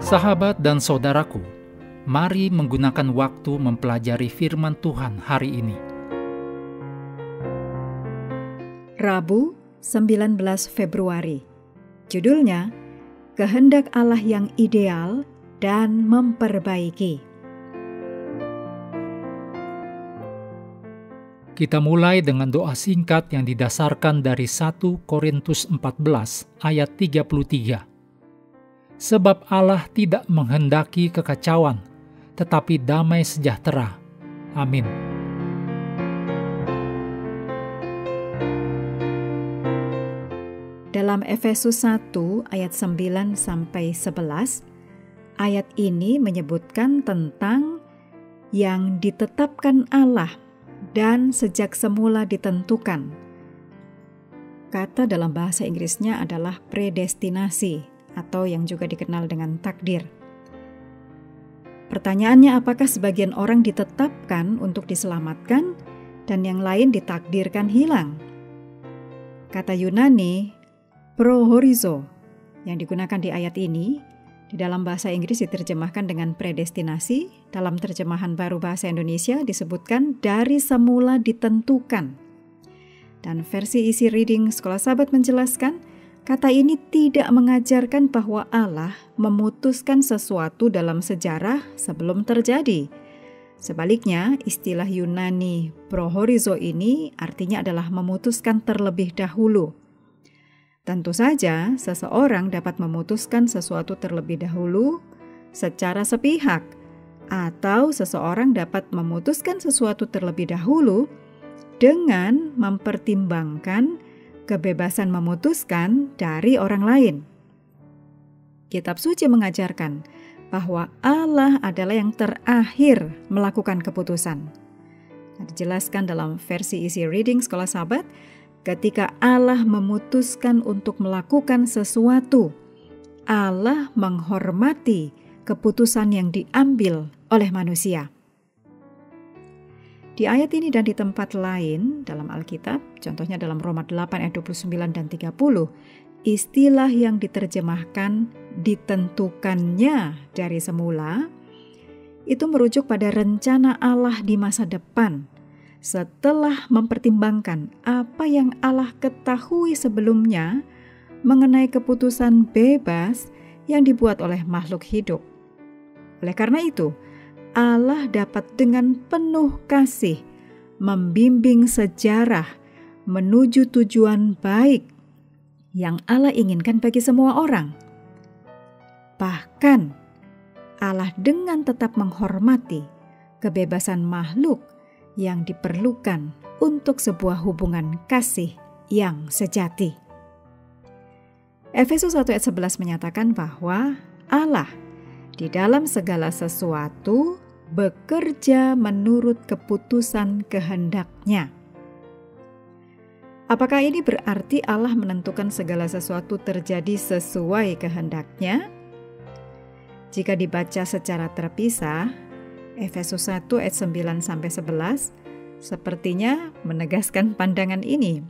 Sahabat dan saudaraku, mari menggunakan waktu mempelajari firman Tuhan hari ini. Rabu, 19 Februari. Judulnya, Kehendak Allah yang Ideal dan Memperbaiki. Kita mulai dengan doa singkat yang didasarkan dari 1 Korintus 14 ayat 33. Sebab Allah tidak menghendaki kekacauan, tetapi damai sejahtera. Amin. Dalam Efesus 1 ayat 9-11, ayat ini menyebutkan tentang yang ditetapkan Allah dan sejak semula ditentukan. Kata dalam bahasa Inggrisnya adalah predestinasi, atau yang juga dikenal dengan takdir. Pertanyaannya, apakah sebagian orang ditetapkan untuk diselamatkan dan yang lain ditakdirkan hilang? Kata Yunani prohorizo yang digunakan di ayat ini di dalam bahasa Inggris diterjemahkan dengan predestinasi. Dalam terjemahan baru bahasa Indonesia disebutkan dari semula ditentukan. Dan versi Easy Reading Sekolah Sahabat menjelaskan, kata ini tidak mengajarkan bahwa Allah memutuskan sesuatu dalam sejarah sebelum terjadi. Sebaliknya, istilah Yunani prohorizo ini artinya adalah memutuskan terlebih dahulu. Tentu saja, seseorang dapat memutuskan sesuatu terlebih dahulu secara sepihak, atau seseorang dapat memutuskan sesuatu terlebih dahulu dengan mempertimbangkan kebebasan memutuskan dari orang lain. Kitab suci mengajarkan bahwa Allah adalah yang terakhir melakukan keputusan. Dijelaskan dalam versi Easy Reading Sekolah Sahabat, ketika Allah memutuskan untuk melakukan sesuatu, Allah menghormati keputusan yang diambil oleh manusia. Di ayat ini dan di tempat lain dalam Alkitab, contohnya dalam Roma 8 ayat 29 dan 30, istilah yang diterjemahkan ditentukannya dari semula, itu merujuk pada rencana Allah di masa depan, setelah mempertimbangkan apa yang Allah ketahui sebelumnya mengenai keputusan bebas yang dibuat oleh makhluk hidup. Oleh karena itu, Allah dapat dengan penuh kasih membimbing sejarah menuju tujuan baik yang Allah inginkan bagi semua orang. Bahkan, Allah dengan tetap menghormati kebebasan makhluk yang diperlukan untuk sebuah hubungan kasih yang sejati. Efesus 1 ayat 11 menyatakan bahwa Allah di dalam segala sesuatu bekerja menurut keputusan kehendak-Nya. Apakah ini berarti Allah menentukan segala sesuatu terjadi sesuai kehendak-Nya? Jika dibaca secara terpisah, Efesus 1 ayat 9-11 sepertinya menegaskan pandangan ini.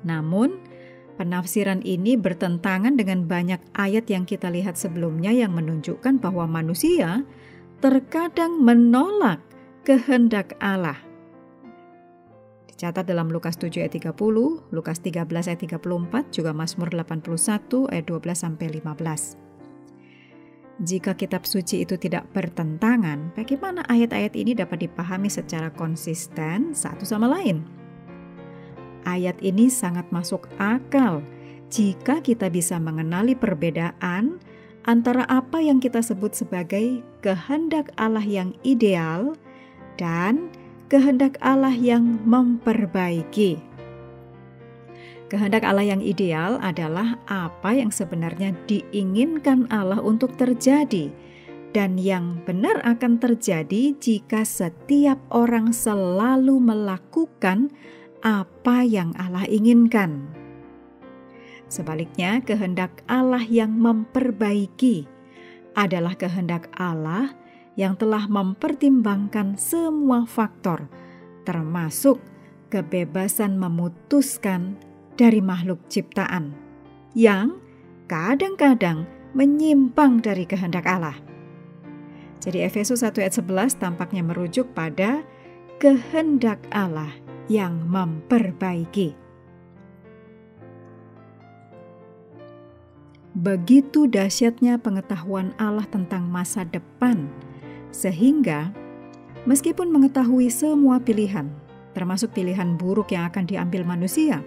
Namun, penafsiran ini bertentangan dengan banyak ayat yang kita lihat sebelumnya yang menunjukkan bahwa manusia terkadang menolak kehendak Allah. Dicatat dalam Lukas 7 ayat 30, Lukas 13 ayat 34, juga Mazmur 81 ayat 12-15. Jika kitab suci itu tidak bertentangan, bagaimana ayat-ayat ini dapat dipahami secara konsisten satu sama lain? Ayat ini sangat masuk akal jika kita bisa mengenali perbedaan antara apa yang kita sebut sebagai kehendak Allah yang ideal dan kehendak Allah yang memperbaiki. Kehendak Allah yang ideal adalah apa yang sebenarnya diinginkan Allah untuk terjadi dan yang benar akan terjadi jika setiap orang selalu melakukan apa yang Allah inginkan. Sebaliknya, kehendak Allah yang memperbaiki adalah kehendak Allah yang telah mempertimbangkan semua faktor, termasuk kebebasan memutuskan dari makhluk ciptaan, yang kadang-kadang menyimpang dari kehendak Allah. Jadi Efesus 1 ayat 11 tampaknya merujuk pada kehendak Allah yang memperbaiki. Begitu dahsyatnya pengetahuan Allah tentang masa depan, sehingga meskipun mengetahui semua pilihan, termasuk pilihan buruk yang akan diambil manusia,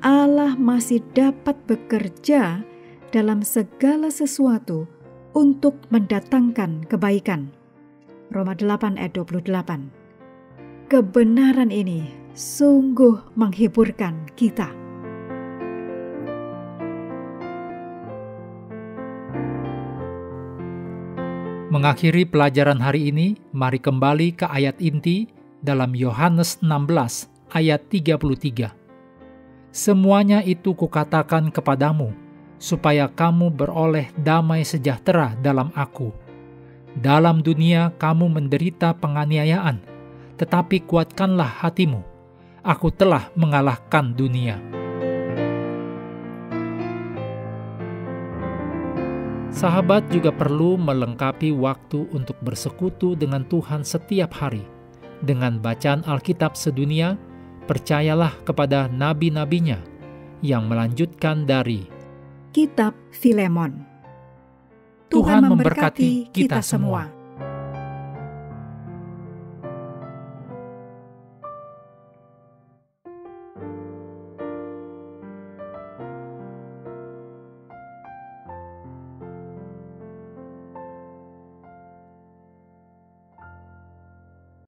Allah masih dapat bekerja dalam segala sesuatu untuk mendatangkan kebaikan. Roma 8 ayat 28. Kebenaran ini sungguh menghiburkan kita. Mengakhiri pelajaran hari ini, mari kembali ke ayat inti dalam Yohanes 16 ayat 33. Semuanya itu kukatakan kepadamu, supaya kamu beroleh damai sejahtera dalam aku. Dalam dunia kamu menderita penganiayaan, tetapi kuatkanlah hatimu. Aku telah mengalahkan dunia. Sahabat juga perlu melengkapi waktu untuk bersekutu dengan Tuhan setiap hari. Dengan bacaan Alkitab sedunia, percayalah kepada nabi-nabinya yang melanjutkan dari Kitab Filemon. Tuhan memberkati kita semua.